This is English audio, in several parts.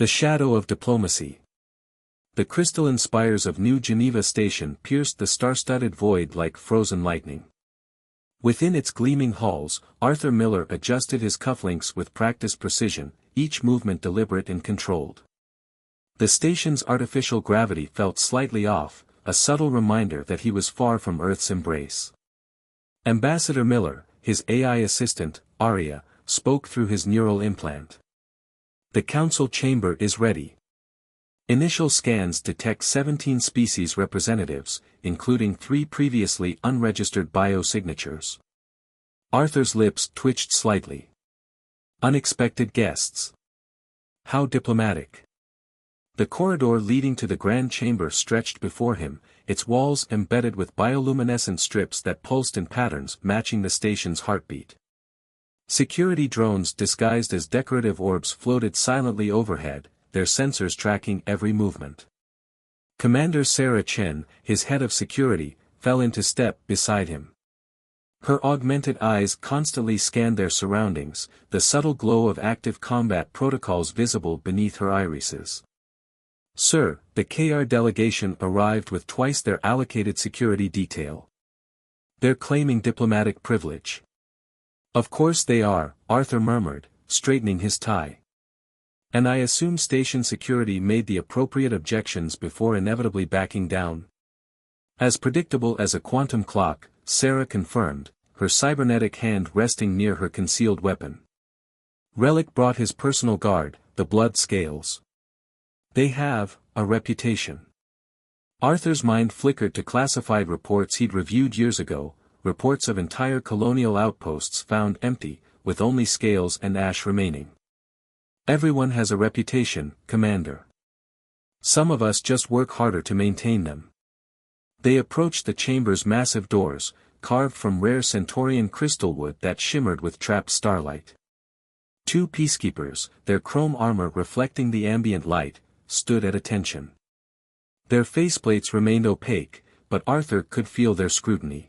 The shadow of diplomacy. The crystalline spires of New Geneva station pierced the star-studded void like frozen lightning. Within its gleaming halls, Arthur Miller adjusted his cufflinks with practiced precision, each movement deliberate and controlled. The station's artificial gravity felt slightly off, a subtle reminder that he was far from Earth's embrace. Ambassador Miller, his AI assistant, Aria, spoke through his neural implant. The council chamber is ready. Initial scans detect 17 species representatives, including 3 previously unregistered biosignatures. Arthur's lips twitched slightly. Unexpected guests. How diplomatic. The corridor leading to the grand chamber stretched before him, its walls embedded with bioluminescent strips that pulsed in patterns matching the station's heartbeat. Security drones disguised as decorative orbs floated silently overhead, their sensors tracking every movement. Commander Sarah Chen, his head of security, fell into step beside him. Her augmented eyes constantly scanned their surroundings, the subtle glow of active combat protocols visible beneath her irises. "Sir, the KR delegation arrived with twice their allocated security detail. They're claiming diplomatic privilege." "Of course they are," Arthur murmured, straightening his tie. "And I assume station security made the appropriate objections before inevitably backing down?" "As predictable as a quantum clock," Sarah confirmed, her cybernetic hand resting near her concealed weapon. Relic brought his personal guard, the blood scales. "They have a reputation." Arthur's mind flickered to classified reports he'd reviewed years ago, reports of entire colonial outposts found empty, with only scales and ash remaining. "Everyone has a reputation, Commander. Some of us just work harder to maintain them." They approached the chamber's massive doors, carved from rare Centaurian crystal wood that shimmered with trapped starlight. 2 peacekeepers, their chrome armor reflecting the ambient light, stood at attention. Their faceplates remained opaque, but Arthur could feel their scrutiny.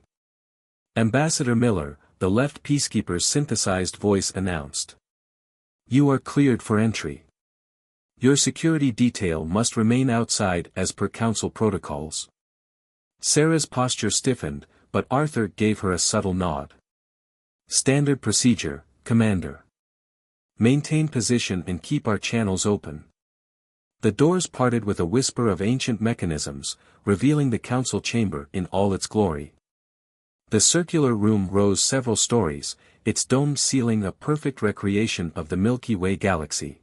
Ambassador Miller, the left peacekeeper's synthesized voice announced. "You are cleared for entry. Your security detail must remain outside as per council protocols." Sarah's posture stiffened, but Arthur gave her a subtle nod. "Standard procedure, Commander. Maintain position and keep our channels open." The doors parted with a whisper of ancient mechanisms, revealing the council chamber in all its glory. The circular room rose several stories, its domed ceiling a perfect recreation of the Milky Way galaxy.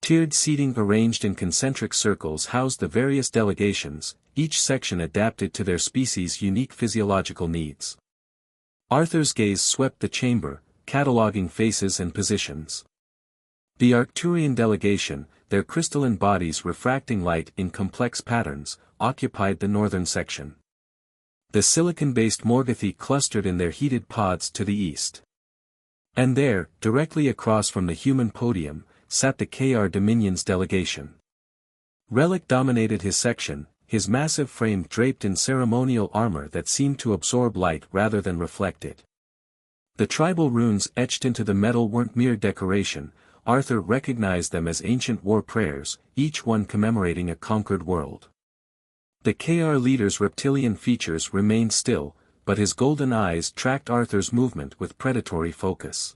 Tiered seating arranged in concentric circles housed the various delegations, each section adapted to their species' unique physiological needs. Arthur's gaze swept the chamber, cataloging faces and positions. The Arcturian delegation, their crystalline bodies refracting light in complex patterns, occupied the northern section. The silicon-based Morgothi clustered in their heated pods to the east. And there, directly across from the human podium, sat the KR Dominion's delegation. Relic dominated his section, his massive frame draped in ceremonial armor that seemed to absorb light rather than reflect it. The tribal runes etched into the metal weren't mere decoration, Arthur recognized them as ancient war prayers, each one commemorating a conquered world. The KR leader's reptilian features remained still, but his golden eyes tracked Arthur's movement with predatory focus.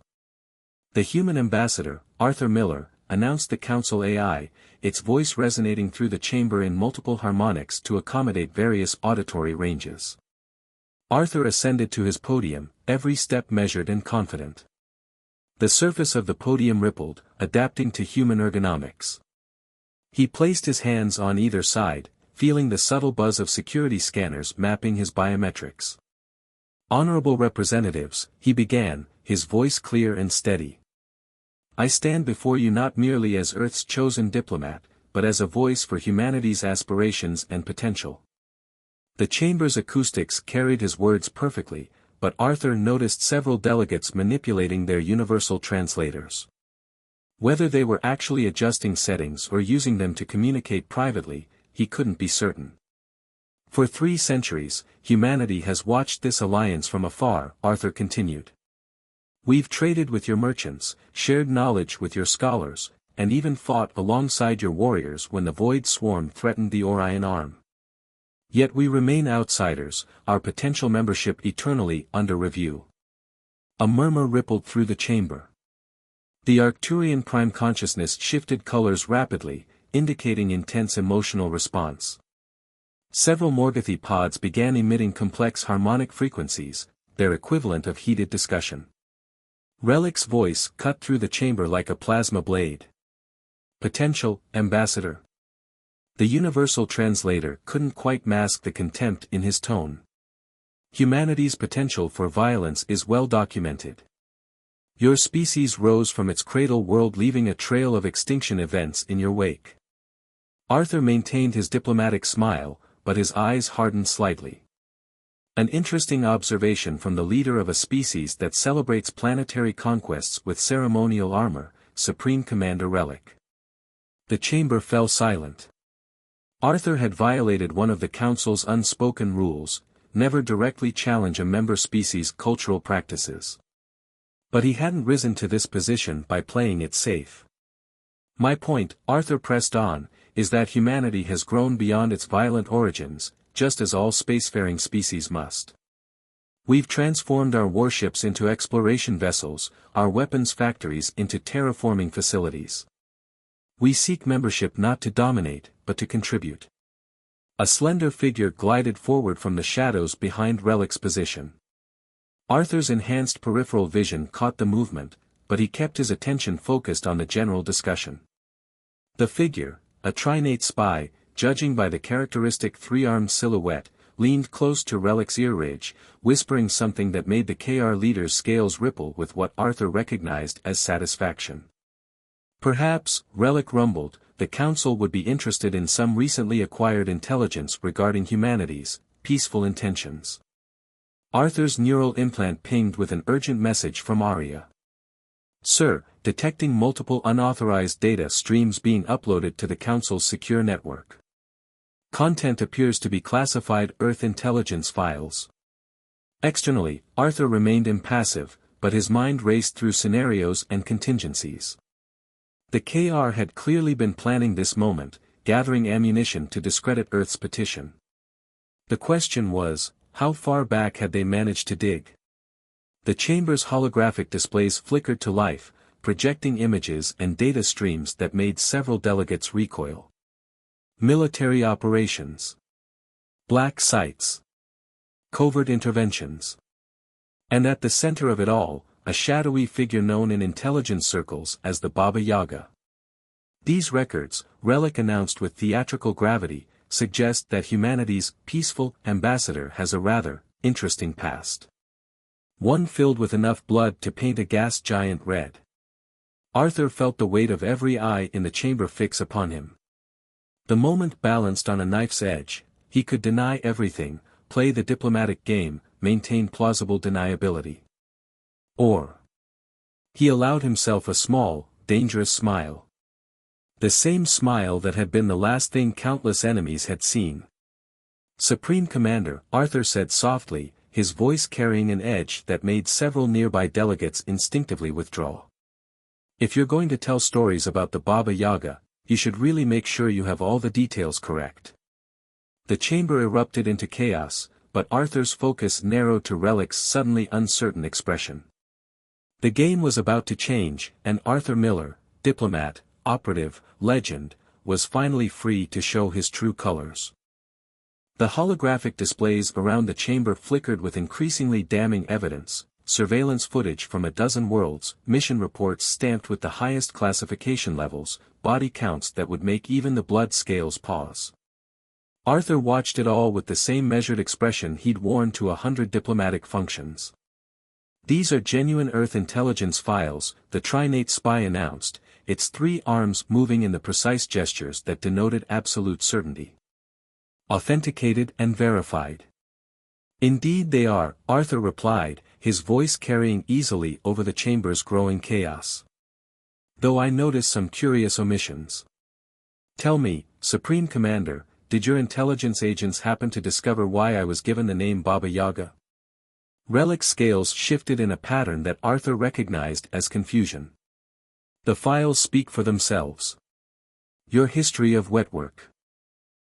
The human ambassador, Arthur Miller, announced the council AI, its voice resonating through the chamber in multiple harmonics to accommodate various auditory ranges. Arthur ascended to his podium, every step measured and confident. The surface of the podium rippled, adapting to human ergonomics. He placed his hands on either side, feeling the subtle buzz of security scanners mapping his biometrics. "Honorable representatives," he began, his voice clear and steady. "I stand before you not merely as Earth's chosen diplomat, but as a voice for humanity's aspirations and potential." The chamber's acoustics carried his words perfectly, but Arthur noticed several delegates manipulating their universal translators. Whether they were actually adjusting settings or using them to communicate privately, he couldn't be certain. "For 3 centuries, humanity has watched this alliance from afar," Arthur continued. "We've traded with your merchants, shared knowledge with your scholars, and even fought alongside your warriors when the Void Swarm threatened the Orion Arm. Yet we remain outsiders, our potential membership eternally under review. A murmur rippled through the chamber. The Arcturian prime consciousness shifted colors rapidly, indicating intense emotional response. Several Morgothi pods began emitting complex harmonic frequencies, their equivalent of heated discussion. Relic's voice cut through the chamber like a plasma blade. Potential, Ambassador. The universal translator couldn't quite mask the contempt in his tone. Humanity's potential for violence is well documented. Your species rose from its cradle world, leaving a trail of extinction events in your wake. Arthur maintained his diplomatic smile, but his eyes hardened slightly. An interesting observation from the leader of a species that celebrates planetary conquests with ceremonial armor, Supreme Commander Relic. The chamber fell silent. Arthur had violated one of the Council's unspoken rules, never directly challenge a member species' cultural practices. But he hadn't risen to this position by playing it safe. My point, Arthur pressed on, is that humanity has grown beyond its violent origins, just as all spacefaring species must. We've transformed our warships into exploration vessels, our weapons factories into terraforming facilities. We seek membership not to dominate, but to contribute. A slender figure glided forward from the shadows behind Relic's position. Arthur's enhanced peripheral vision caught the movement, but he kept his attention focused on the general discussion. The figure, a trinate spy, judging by the characteristic three-armed silhouette, leaned close to Relic's ear ridge, whispering something that made the KR leader's scales ripple with what Arthur recognized as satisfaction. Perhaps, Relic rumbled, the Council would be interested in some recently acquired intelligence regarding humanity's peaceful intentions. Arthur's neural implant pinged with an urgent message from Arya. Sir, detecting multiple unauthorized data streams being uploaded to the Council's secure network. Content appears to be classified Earth intelligence files. Externally, Arthur remained impassive, but his mind raced through scenarios and contingencies. The KR had clearly been planning this moment, gathering ammunition to discredit Earth's petition. The question was, how far back had they managed to dig? The chamber's holographic displays flickered to life, projecting images and data streams that made several delegates recoil. Military operations. Black sites. Covert interventions. And at the center of it all, a shadowy figure known in intelligence circles as the Baba Yaga. These records, Relic announced with theatrical gravity, suggest that humanity's peaceful ambassador has a rather interesting past. One filled with enough blood to paint a gas giant red. Arthur felt the weight of every eye in the chamber fix upon him. The moment balanced on a knife's edge, he could deny everything, play the diplomatic game, maintain plausible deniability. Or he allowed himself a small, dangerous smile. The same smile that had been the last thing countless enemies had seen. Supreme Commander, Arthur said softly, his voice carrying an edge that made several nearby delegates instinctively withdraw. If you're going to tell stories about the Baba Yaga, you should really make sure you have all the details correct. The chamber erupted into chaos, but Arthur's focus narrowed to Relic's suddenly uncertain expression. The game was about to change, and Arthur Miller, diplomat, operative, legend, was finally free to show his true colors. The holographic displays around the chamber flickered with increasingly damning evidence, surveillance footage from a dozen worlds, mission reports stamped with the highest classification levels, body counts that would make even the blood scales pause. Arthur watched it all with the same measured expression he'd worn to 100 diplomatic functions. These are genuine Earth intelligence files, the Trinate spy announced, its three arms moving in the precise gestures that denoted absolute certainty. Authenticated and verified. Indeed they are, Arthur replied, his voice carrying easily over the chamber's growing chaos. Though I notice some curious omissions. Tell me, Supreme Commander, did your intelligence agents happen to discover why I was given the name Baba Yaga? Relic's scales shifted in a pattern that Arthur recognized as confusion. The files speak for themselves. Your history of wetwork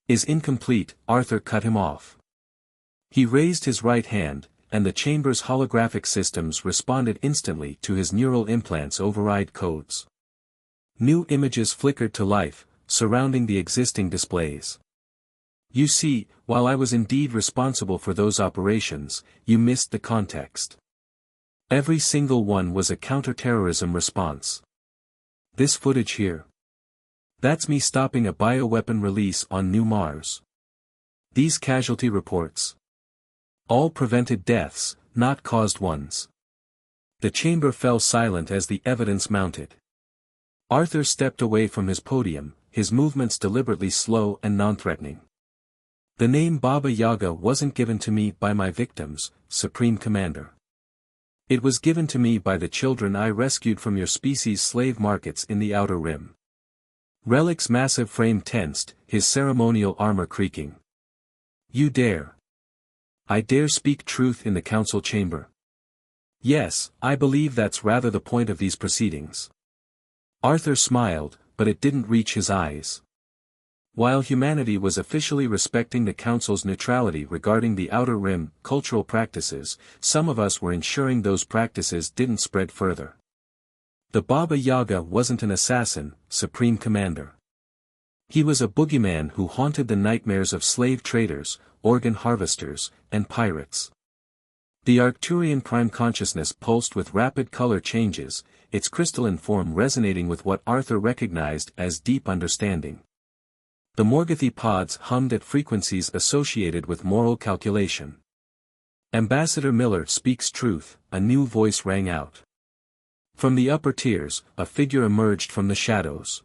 is incomplete, Arthur cut him off. He raised his right hand, and the chamber's holographic systems responded instantly to his neural implants' override codes. New images flickered to life, surrounding the existing displays. You see, while I was indeed responsible for those operations, you missed the context. Every single one was a counterterrorism response. This footage here. That's me stopping a bioweapon release on New Mars. These casualty reports. All prevented deaths, not caused ones. The chamber fell silent as the evidence mounted. Arthur stepped away from his podium, his movements deliberately slow and non-threatening. The name Baba Yaga wasn't given to me by my victims, Supreme Commander. It was given to me by the children I rescued from your species' slave markets in the Outer Rim. Relic's massive frame tensed, his ceremonial armor creaking. You dare. I dare speak truth in the council chamber. Yes, I believe that's rather the point of these proceedings. Arthur smiled, but it didn't reach his eyes. While humanity was officially respecting the Council's neutrality regarding the Outer Rim cultural practices, some of us were ensuring those practices didn't spread further. The Baba Yaga wasn't an assassin, Supreme Commander. He was a boogeyman who haunted the nightmares of slave traders, organ harvesters, and pirates. The Arcturian prime consciousness pulsed with rapid color changes, its crystalline form resonating with what Arthur recognized as deep understanding. The Morgothi pods hummed at frequencies associated with moral calculation. Ambassador Miller speaks truth, a new voice rang out. From the upper tiers, a figure emerged from the shadows.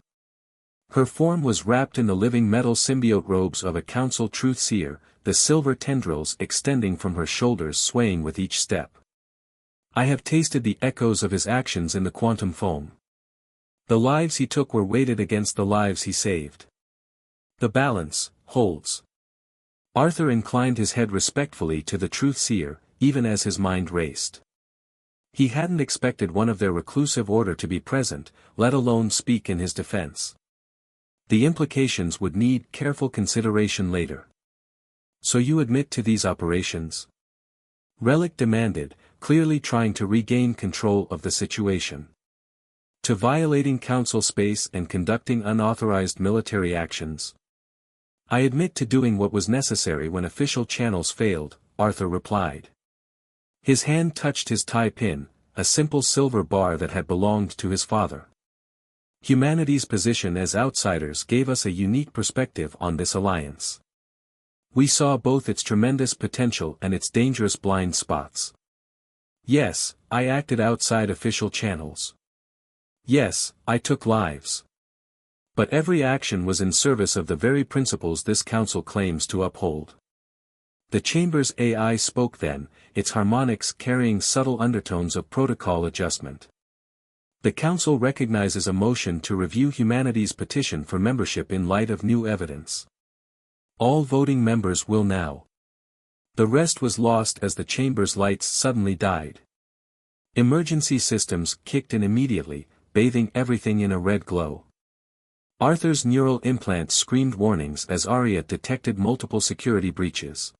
Her form was wrapped in the living metal symbiote robes of a council Truthseer, the silver tendrils extending from her shoulders swaying with each step. I have tasted the echoes of his actions in the quantum foam. The lives he took were weighted against the lives he saved. The balance holds. Arthur inclined his head respectfully to the Truthseer, even as his mind raced. He hadn't expected one of their reclusive order to be present, let alone speak in his defense. The implications would need careful consideration later. So you admit to these operations? Relic demanded, clearly trying to regain control of the situation. To violating council space and conducting unauthorized military actions? I admit to doing what was necessary when official channels failed, Arthur replied. His hand touched his tie pin, a simple silver bar that had belonged to his father. Humanity's position as outsiders gave us a unique perspective on this alliance. We saw both its tremendous potential and its dangerous blind spots. Yes, I acted outside official channels. Yes, I took lives. But every action was in service of the very principles this council claims to uphold. The chamber's AI spoke then, its harmonics carrying subtle undertones of protocol adjustment. The council recognizes a motion to review humanity's petition for membership in light of new evidence. All voting members will now. The rest was lost as the chamber's lights suddenly died. Emergency systems kicked in immediately, bathing everything in a red glow. Arthur's neural implants screamed warnings as Arya detected multiple security breaches.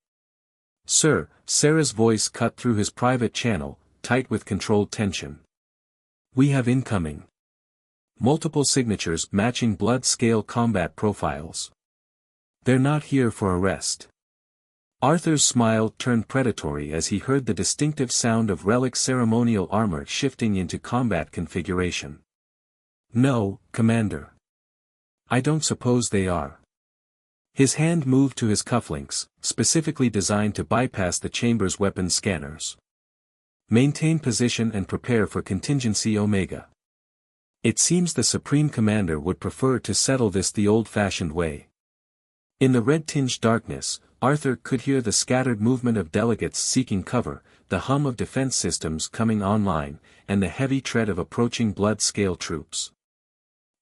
Sir, Sarah's voice cut through his private channel, tight with controlled tension. We have incoming. Multiple signatures matching blood-scale combat profiles. They're not here for arrest. Arthur's smile turned predatory as he heard the distinctive sound of Relic's ceremonial armor shifting into combat configuration. No, Commander. I don't suppose they are. His hand moved to his cufflinks, specifically designed to bypass the chamber's weapons scanners. Maintain position and prepare for contingency Omega. It seems the Supreme Commander would prefer to settle this the old-fashioned way. In the red-tinged darkness, Arthur could hear the scattered movement of delegates seeking cover, the hum of defense systems coming online, and the heavy tread of approaching blood-scale troops.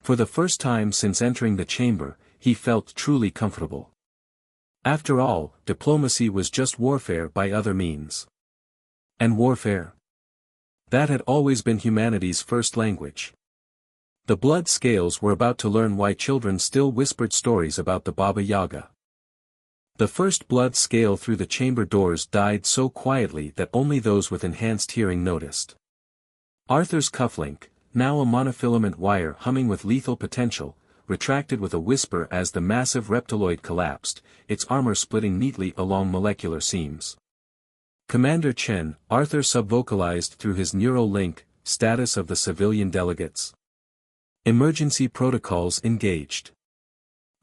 For the first time since entering the chamber, he felt truly comfortable. After all, diplomacy was just warfare by other means. And warfare? That had always been humanity's first language. The blood scales were about to learn why children still whispered stories about the Baba Yaga. The first blood scale through the chamber doors died so quietly that only those with enhanced hearing noticed. Arthur's cufflink, now a monofilament wire humming with lethal potential, retracted with a whisper as the massive reptiloid collapsed, its armor splitting neatly along molecular seams. Commander Chen, Arthur subvocalized through his neural link, status of the civilian delegates. Emergency protocols engaged.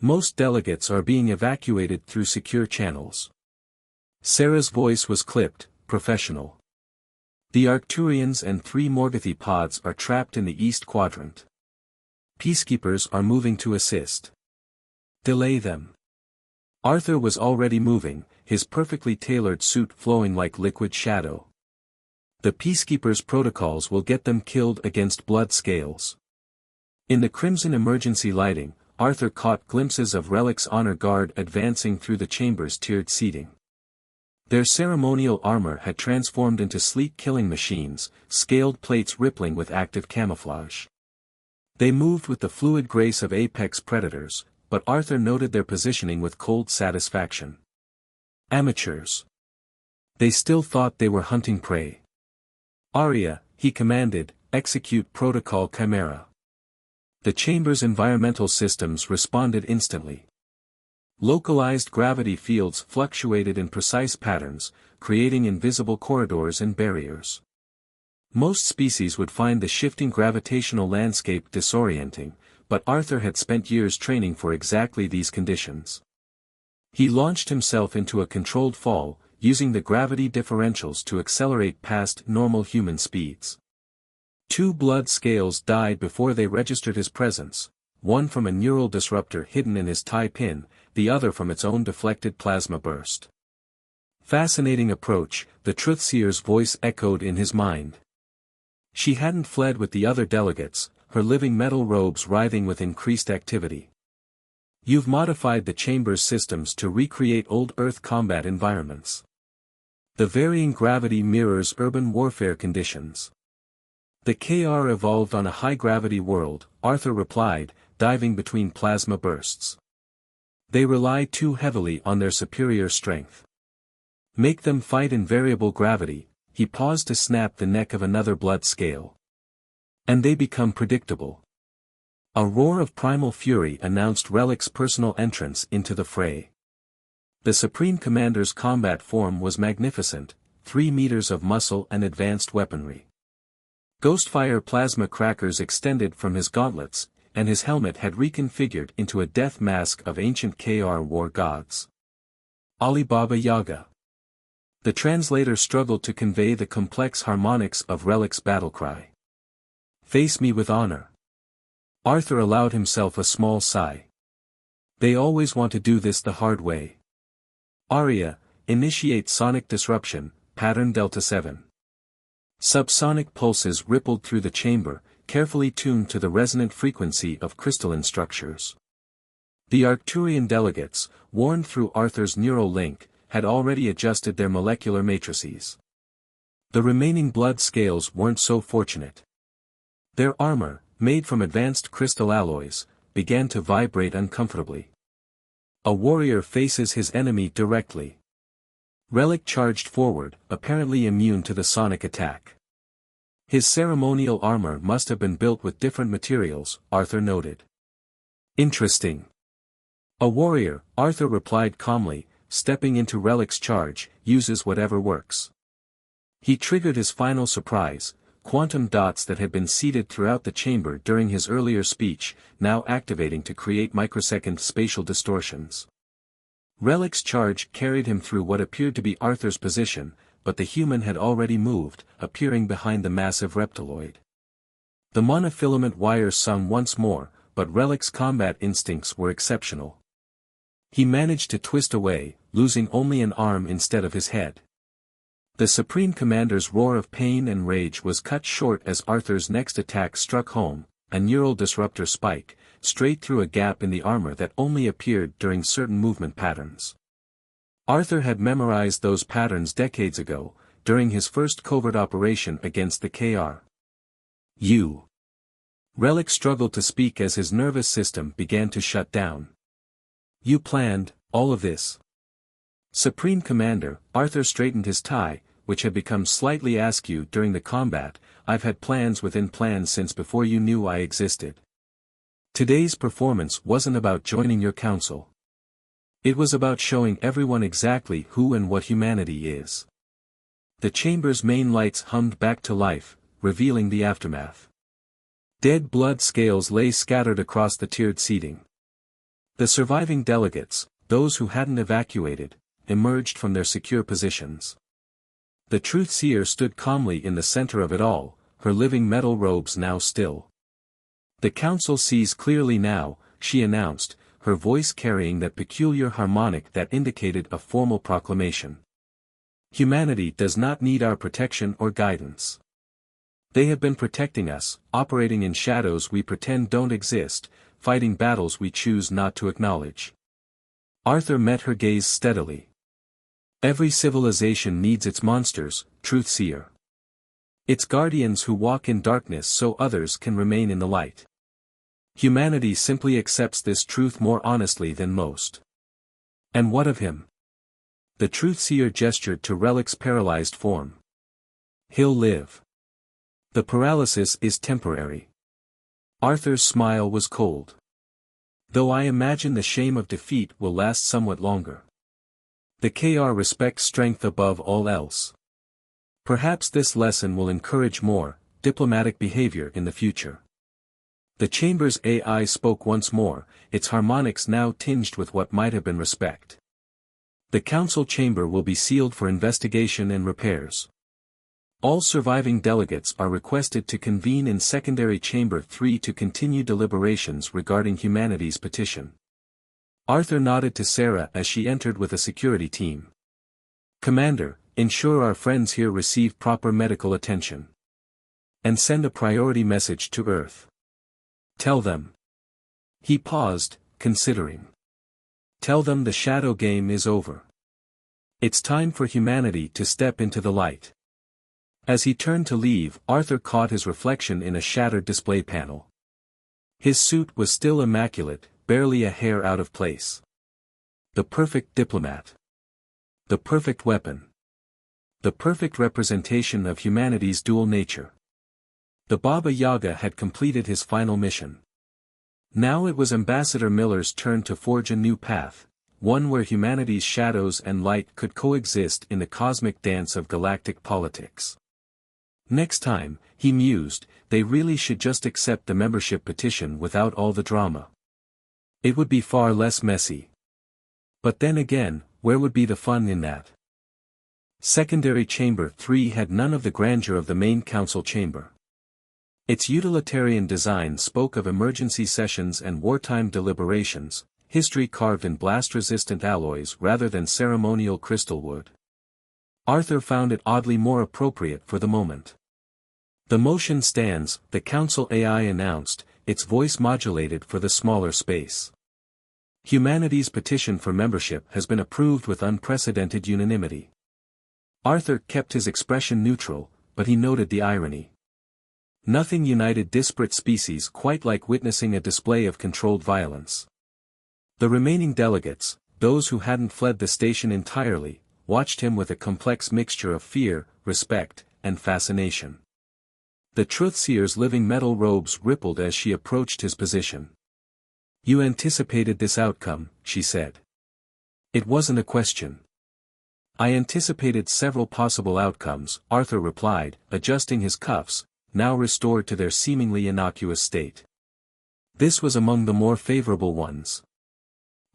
Most delegates are being evacuated through secure channels. Sarah's voice was clipped, professional. The Arcturians and 3 Morgothi pods are trapped in the East Quadrant. Peacekeepers are moving to assist. Delay them. Arthur was already moving, his perfectly tailored suit flowing like liquid shadow. The Peacekeepers' protocols will get them killed against blood scales. In the crimson emergency lighting, Arthur caught glimpses of Relic's honor guard advancing through the chamber's tiered seating. Their ceremonial armor had transformed into sleek killing machines, scaled plates rippling with active camouflage. They moved with the fluid grace of apex predators, but Arthur noted their positioning with cold satisfaction. Amateurs. They still thought they were hunting prey. Arya, he commanded, execute Protocol Chimera. The chamber's environmental systems responded instantly. Localized gravity fields fluctuated in precise patterns, creating invisible corridors and barriers. Most species would find the shifting gravitational landscape disorienting, but Arthur had spent years training for exactly these conditions. He launched himself into a controlled fall, using the gravity differentials to accelerate past normal human speeds. 2 blood scales died before they registered his presence, one from a neural disruptor hidden in his tie pin, the other from its own deflected plasma burst. Fascinating approach, the Truthseer's voice echoed in his mind. She hadn't fled with the other delegates, her living metal robes writhing with increased activity. You've modified the chamber's systems to recreate old Earth combat environments. The varying gravity mirrors urban warfare conditions. The KR evolved on a high-gravity world, Arthur replied, diving between plasma bursts. They rely too heavily on their superior strength. Make them fight in variable gravity, he paused to snap the neck of another blood scale. And they become predictable. A roar of primal fury announced Relic's personal entrance into the fray. The Supreme Commander's combat form was magnificent, 3 meters of muscle and advanced weaponry. Ghostfire plasma crackers extended from his gauntlets, and his helmet had reconfigured into a death mask of ancient KR war gods. Ali Baba Yaga. The translator struggled to convey the complex harmonics of Relic's battlecry. Face me with honor. Arthur allowed himself a small sigh. They always want to do this the hard way. Arya, initiate sonic disruption, pattern Delta 7. Subsonic pulses rippled through the chamber, carefully tuned to the resonant frequency of crystalline structures. The Arcturian delegates, warned through Arthur's neural link, had already adjusted their molecular matrices. The remaining blood scales weren't so fortunate. Their armor, made from advanced crystal alloys, began to vibrate uncomfortably. A warrior faces his enemy directly. Relic charged forward, apparently immune to the sonic attack. His ceremonial armor must have been built with different materials, Arthur noted. Interesting. A warrior, Arthur replied calmly, stepping into Relic's charge, uses whatever works. He triggered his final surprise, quantum dots that had been seeded throughout the chamber during his earlier speech, now activating to create microsecond spatial distortions. Relic's charge carried him through what appeared to be Arthur's position, but the human had already moved, appearing behind the massive reptiloid. The monofilament wires sung once more, but Relic's combat instincts were exceptional. He managed to twist away, losing only an arm instead of his head. The Supreme Commander's roar of pain and rage was cut short as Arthur's next attack struck home, a neural disruptor spike, straight through a gap in the armor that only appeared during certain movement patterns. Arthur had memorized those patterns decades ago, during his first covert operation against the KR. Relic struggled to speak as his nervous system began to shut down. You planned all of this? Supreme Commander, Arthur straightened his tie, which had become slightly askew during the combat. I've had plans within plans since before you knew I existed. Today's performance wasn't about joining your council. It was about showing everyone exactly who and what humanity is. The chamber's main lights hummed back to life, revealing the aftermath. Dead blood scales lay scattered across the tiered seating. The surviving delegates, those who hadn't evacuated, emerged from their secure positions. The Truthseer stood calmly in the center of it all, her living metal robes now still. The council sees clearly now, she announced, her voice carrying that peculiar harmonic that indicated a formal proclamation. Humanity does not need our protection or guidance. They have been protecting us, operating in shadows we pretend don't exist, fighting battles we choose not to acknowledge. Arthur met her gaze steadily. Every civilization needs its monsters, Truthseer. Its guardians who walk in darkness so others can remain in the light. Humanity simply accepts this truth more honestly than most. And what of him? The Truthseer gestured to Relic's paralyzed form. He'll live. The paralysis is temporary. Arthur's smile was cold. Though I imagine the shame of defeat will last somewhat longer. The KR respects strength above all else. Perhaps this lesson will encourage more diplomatic behavior in the future. The chamber's AI spoke once more, its harmonics now tinged with what might have been respect. The council chamber will be sealed for investigation and repairs. All surviving delegates are requested to convene in Secondary Chamber 3 to continue deliberations regarding humanity's petition. Arthur nodded to Sarah as she entered with a security team. Commander, ensure our friends here receive proper medical attention. And send a priority message to Earth. Tell them. He paused, considering. Tell them the shadow game is over. It's time for humanity to step into the light. As he turned to leave, Arthur caught his reflection in a shattered display panel. His suit was still immaculate, barely a hair out of place. The perfect diplomat. The perfect weapon. The perfect representation of humanity's dual nature. The Baba Yaga had completed his final mission. Now it was Ambassador Miller's turn to forge a new path, one where humanity's shadows and light could coexist in the cosmic dance of galactic politics. Next time, he mused, they really should just accept the membership petition without all the drama. It would be far less messy. But then again, where would be the fun in that? Secondary Chamber 3 had none of the grandeur of the main council chamber. Its utilitarian design spoke of emergency sessions and wartime deliberations, history carved in blast-resistant alloys rather than ceremonial crystal wood. Arthur found it oddly more appropriate for the moment. The motion stands, the council AI announced, its voice modulated for the smaller space. Humanity's petition for membership has been approved with unprecedented unanimity. Arthur kept his expression neutral, but he noted the irony. Nothing united disparate species quite like witnessing a display of controlled violence. The remaining delegates, those who hadn't fled the station entirely, watched him with a complex mixture of fear, respect, and fascination. The Truthseer's living metal robes rippled as she approached his position. You anticipated this outcome, she said. It wasn't a question. I anticipated several possible outcomes, Arthur replied, adjusting his cuffs, now restored to their seemingly innocuous state. This was among the more favorable ones.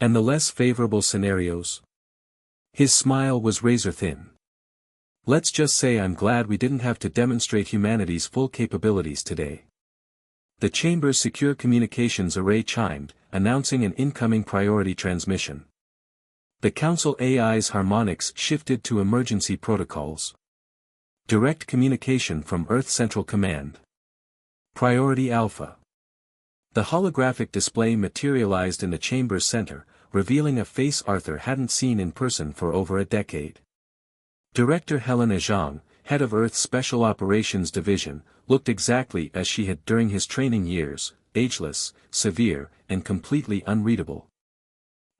And the less favorable scenarios? His smile was razor-thin. Let's just say I'm glad we didn't have to demonstrate humanity's full capabilities today. The chamber's secure communications array chimed, announcing an incoming priority transmission. The Council AI's harmonics shifted to emergency protocols. Direct communication from Earth Central Command. Priority Alpha. The holographic display materialized in the chamber's center, revealing a face Arthur hadn't seen in person for over a decade. Director Helena Zhang, head of Earth's Special Operations Division, looked exactly as she had during his training years, ageless, severe, and completely unreadable.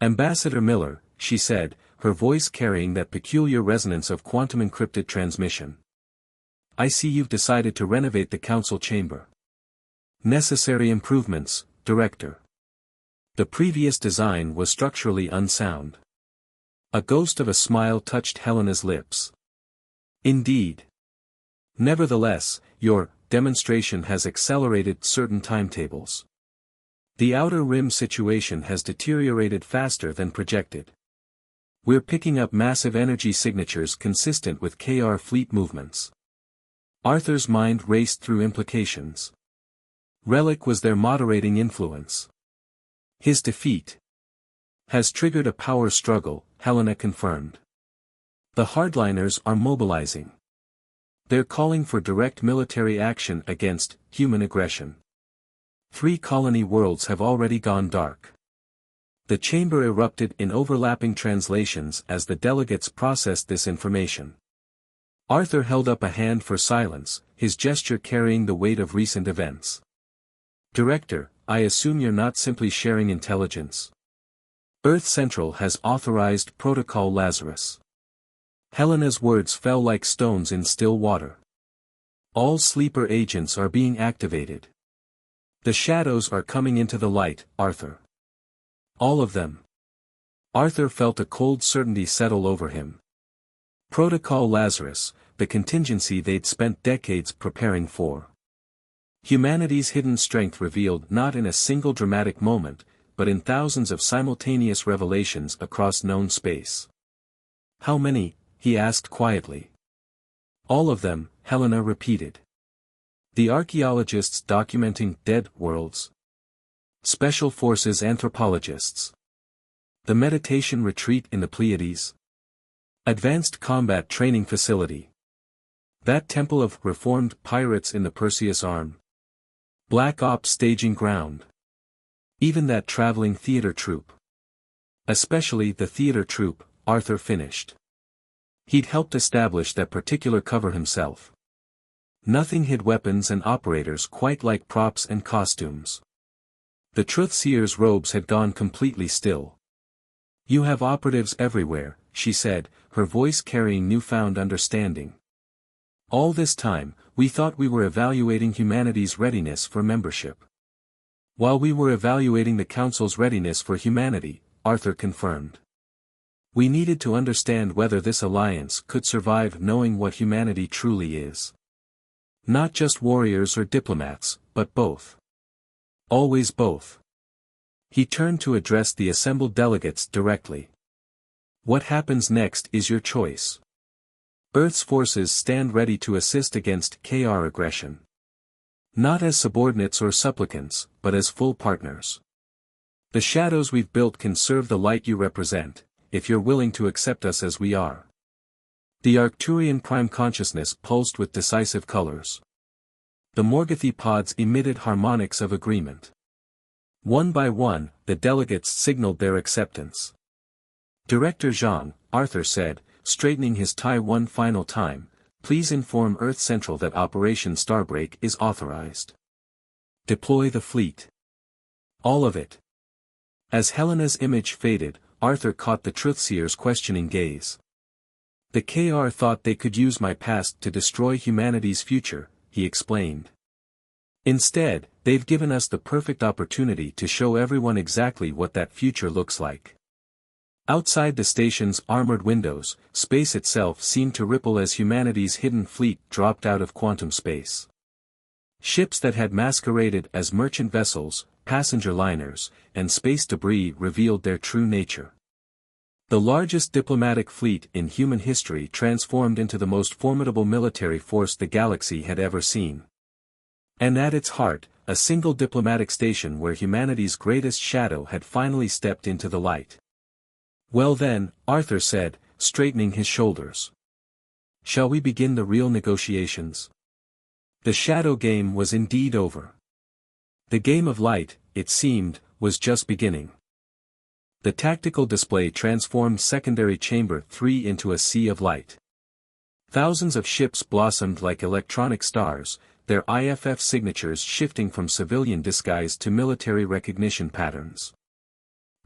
"Ambassador Miller," she said, her voice carrying that peculiar resonance of quantum-encrypted transmission. "I see you've decided to renovate the council chamber. Necessary improvements, Director. The previous design was structurally unsound." A ghost of a smile touched Helena's lips. "Indeed. Nevertheless, your demonstration has accelerated certain timetables. The outer rim situation has deteriorated faster than projected. We're picking up massive energy signatures consistent with KR fleet movements." Arthur's mind raced through implications. Relic was their moderating influence. His defeat has triggered a power struggle, Helena confirmed. The hardliners are mobilizing. They're calling for direct military action against human aggression. 3 colony worlds have already gone dark. The chamber erupted in overlapping translations as the delegates processed this information. Arthur held up a hand for silence, his gesture carrying the weight of recent events. "Director, I assume you're not simply sharing intelligence. Earth Central has authorized Protocol Lazarus." Helena's words fell like stones in still water. "All sleeper agents are being activated. The shadows are coming into the light, Arthur. All of them." Arthur felt a cold certainty settle over him. Protocol Lazarus, the contingency they'd spent decades preparing for. Humanity's hidden strength revealed not in a single dramatic moment, but in thousands of simultaneous revelations across known space. "How many?" he asked quietly. "All of them," Helena repeated. "The archaeologists documenting dead worlds. Special Forces anthropologists. The meditation retreat in the Pleiades. Advanced combat training facility. That temple of reformed pirates in the Perseus Arm. Black Ops staging ground. Even that traveling theater troupe. Especially the theater troupe," Arthur finished. He'd helped establish that particular cover himself. Nothing hid weapons and operators quite like props and costumes. The Truthseer's robes had gone completely still. "You have operatives everywhere," she said, her voice carrying newfound understanding. "All this time, we thought we were evaluating humanity's readiness for membership." "While we were evaluating the Council's readiness for humanity," Arthur confirmed. "We needed to understand whether this alliance could survive knowing what humanity truly is. Not just warriors or diplomats, but both. Always both." He turned to address the assembled delegates directly. "What happens next is your choice. Earth's forces stand ready to assist against KR aggression. Not as subordinates or supplicants, but as full partners. The shadows we've built can serve the light you represent, if you're willing to accept us as we are." The Arcturian prime consciousness pulsed with decisive colors. The Morgothi pods emitted harmonics of agreement. One by one, the delegates signaled their acceptance. "Director Zhang," Arthur said, straightening his tie one final time, "please inform Earth Central that Operation Starbreak is authorized. Deploy the fleet. All of it." As Helena's image faded, Arthur caught the Truthseer's questioning gaze. "The KR thought they could use my past to destroy humanity's future," he explained. "Instead, they've given us the perfect opportunity to show everyone exactly what that future looks like." Outside the station's armored windows, space itself seemed to ripple as humanity's hidden fleet dropped out of quantum space. Ships that had masqueraded as merchant vessels, passenger liners, and space debris revealed their true nature. The largest diplomatic fleet in human history transformed into the most formidable military force the galaxy had ever seen. And at its heart, a single diplomatic station where humanity's greatest shadow had finally stepped into the light. "Well then," Arthur said, straightening his shoulders. "Shall we begin the real negotiations?" The shadow game was indeed over. The game of light, it seemed, was just beginning. The tactical display transformed Secondary Chamber 3 into a sea of light. Thousands of ships blossomed like electronic stars, their IFF signatures shifting from civilian disguise to military recognition patterns.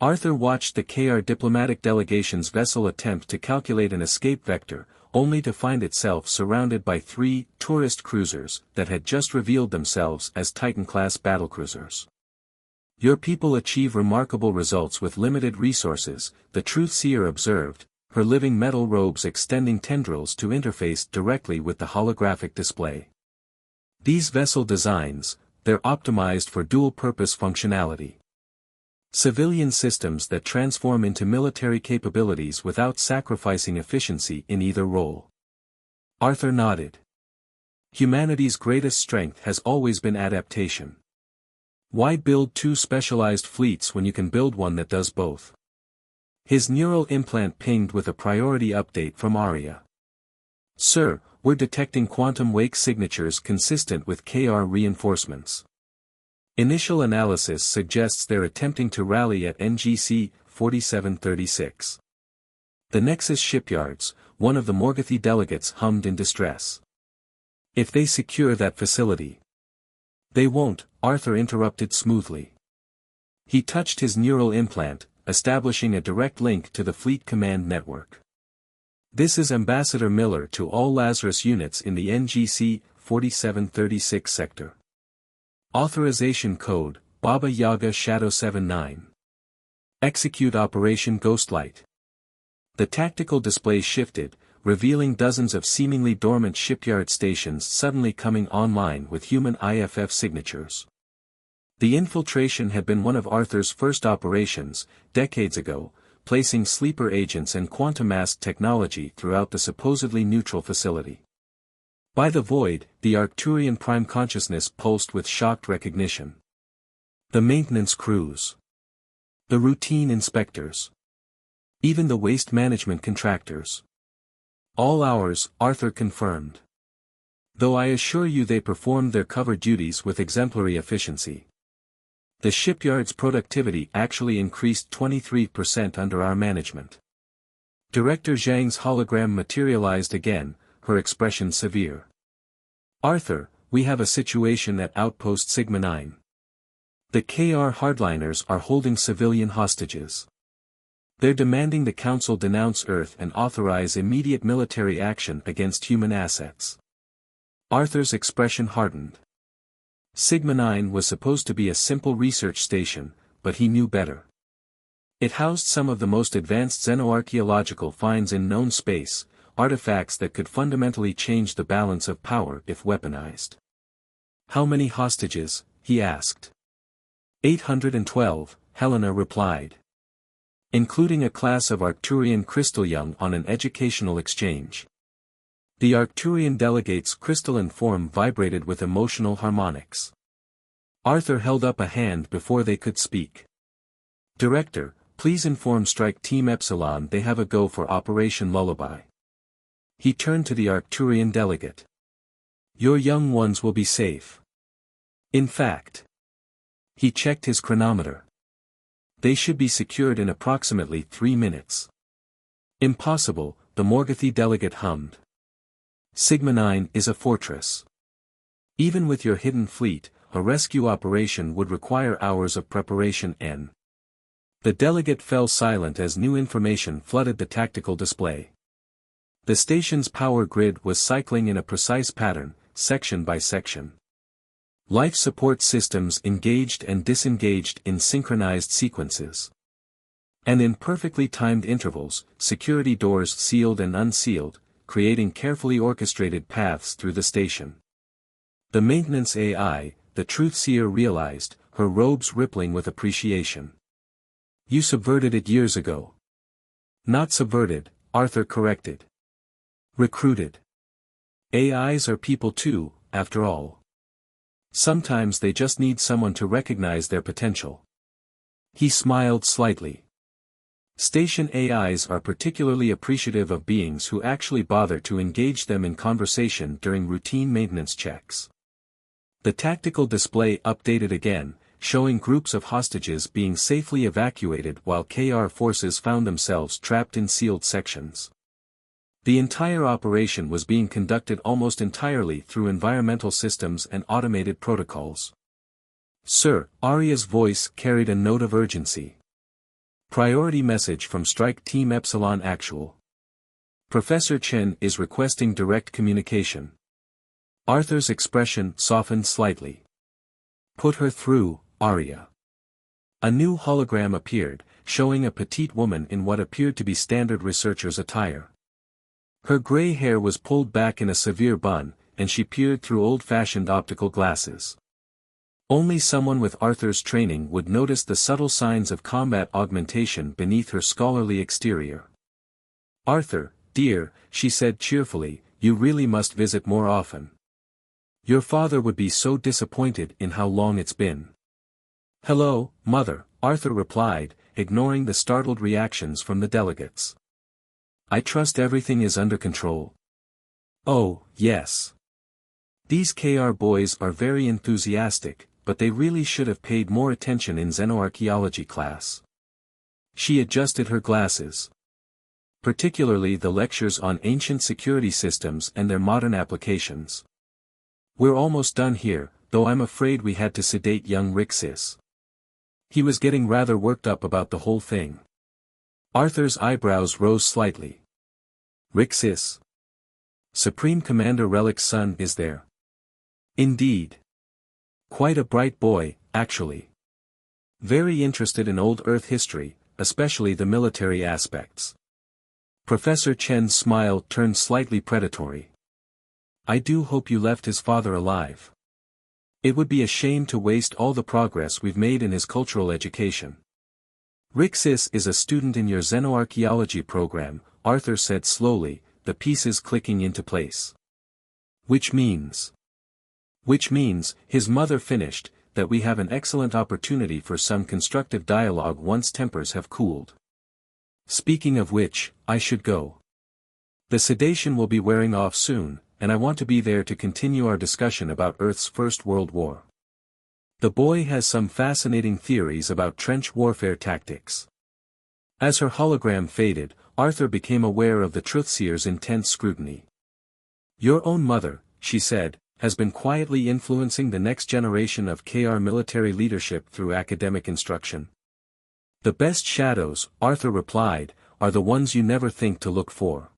Arthur watched the KR diplomatic delegation's vessel attempt to calculate an escape vector, only to find itself surrounded by 3 tourist cruisers that had just revealed themselves as Titan-class battlecruisers. Your people achieve remarkable results with limited resources, the Truthseer observed, her living metal robes extending tendrils to interface directly with the holographic display. These vessel designs, they're optimized for dual-purpose functionality. Civilian systems that transform into military capabilities without sacrificing efficiency in either role. Arthur nodded. Humanity's greatest strength has always been adaptation. Why build 2 specialized fleets when you can build one that does both? His neural implant pinged with a priority update from Arya. Sir, we're detecting quantum wake signatures consistent with KR reinforcements. Initial analysis suggests they're attempting to rally at NGC 4736. The Nexus Shipyards, one of the Morgothi delegates hummed in distress. If they secure that facility. They won't, Arthur interrupted smoothly. He touched his neural implant, establishing a direct link to the Fleet Command network. This is Ambassador Miller to all Lazarus units in the NGC 4736 sector. Authorization code, Baba Yaga Shadow 79. Execute Operation Ghostlight. The tactical display shifted, revealing dozens of seemingly dormant shipyard stations suddenly coming online with human IFF signatures. The infiltration had been one of Arthur's first operations, decades ago, placing sleeper agents and quantum mask technology throughout the supposedly neutral facility. By the void, the Arcturian prime consciousness pulsed with shocked recognition. The maintenance crews. The routine inspectors. Even the waste management contractors. All ours, Arthur confirmed. Though I assure you they performed their cover duties with exemplary efficiency. The shipyard's productivity actually increased 23% under our management. Director Zhang's hologram materialized again, her expression severe. Arthur, we have a situation at Outpost Sigma 9. The KR hardliners are holding civilian hostages. They're demanding the Council denounce Earth and authorize immediate military action against human assets. Arthur's expression hardened. Sigma 9 was supposed to be a simple research station, but he knew better. It housed some of the most advanced xenoarchaeological finds in known space, artifacts that could fundamentally change the balance of power if weaponized. How many hostages? He asked. 812, Helena replied. Including a class of Arcturian crystal young on an educational exchange. The Arcturian delegate's crystalline form vibrated with emotional harmonics. Arthur held up a hand before they could speak. Director, please inform Strike Team Epsilon they have a go for Operation Lullaby. He turned to the Arcturian delegate. Your young ones will be safe. In fact. He checked his chronometer. They should be secured in approximately 3 minutes. Impossible, the Morgothi delegate hummed. Sigma 9 is a fortress. Even with your hidden fleet, a rescue operation would require hours of preparation. The delegate fell silent as new information flooded the tactical display. The station's power grid was cycling in a precise pattern, section by section. Life support systems engaged and disengaged in synchronized sequences. And in perfectly timed intervals, security doors sealed and unsealed, creating carefully orchestrated paths through the station. The maintenance AI, the Truthseer realized, her robes rippling with appreciation. You subverted it years ago. Not subverted, Arthur corrected. Recruited. AIs are people too, after all. Sometimes they just need someone to recognize their potential. He smiled slightly. Station AIs are particularly appreciative of beings who actually bother to engage them in conversation during routine maintenance checks. The tactical display updated again, showing groups of hostages being safely evacuated while KR forces found themselves trapped in sealed sections. The entire operation was being conducted almost entirely through environmental systems and automated protocols. Sir, Arya's voice carried a note of urgency. Priority message from Strike Team Epsilon Actual. Professor Chen is requesting direct communication. Arthur's expression softened slightly. Put her through, Arya. A new hologram appeared, showing a petite woman in what appeared to be standard researcher's attire. Her gray hair was pulled back in a severe bun, and she peered through old-fashioned optical glasses. Only someone with Arthur's training would notice the subtle signs of combat augmentation beneath her scholarly exterior. Arthur, dear, she said cheerfully, you really must visit more often. Your father would be so disappointed in how long it's been. Hello, Mother, Arthur replied, ignoring the startled reactions from the delegates. I trust everything is under control. Oh, yes. These KR boys are very enthusiastic, but they really should have paid more attention in xenoarchaeology class. She adjusted her glasses. Particularly the lectures on ancient security systems and their modern applications. We're almost done here, though I'm afraid we had to sedate young Rixis. He was getting rather worked up about the whole thing. Arthur's eyebrows rose slightly. Rixis? Supreme Commander Relic's son is there. Indeed. Quite a bright boy, actually. Very interested in old Earth history, especially the military aspects. Professor Chen's smile turned slightly predatory. I do hope you left his father alive. It would be a shame to waste all the progress we've made in his cultural education. Rixis is a student in your xenoarchaeology program, Arthur said slowly, the pieces clicking into place. Which means, his mother finished, that we have an excellent opportunity for some constructive dialogue once tempers have cooled. Speaking of which, I should go. The sedation will be wearing off soon, and I want to be there to continue our discussion about Earth's First World War. The boy has some fascinating theories about trench warfare tactics. As her hologram faded, Arthur became aware of the Truthseer's intense scrutiny. Your own mother, she said, has been quietly influencing the next generation of KR military leadership through academic instruction. The best shadows, Arthur replied, are the ones you never think to look for.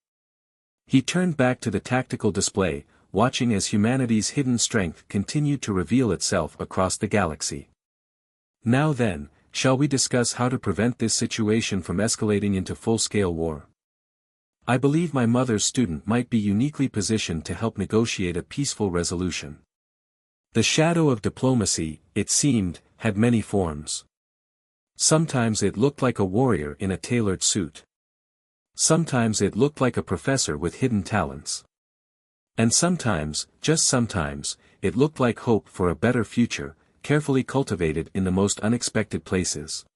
He turned back to the tactical display, watching as humanity's hidden strength continued to reveal itself across the galaxy. Now then, shall we discuss how to prevent this situation from escalating into full-scale war? I believe my mother's student might be uniquely positioned to help negotiate a peaceful resolution. The shadow of diplomacy, it seemed, had many forms. Sometimes it looked like a warrior in a tailored suit. Sometimes it looked like a professor with hidden talents. And sometimes, just sometimes, it looked like hope for a better future, carefully cultivated in the most unexpected places.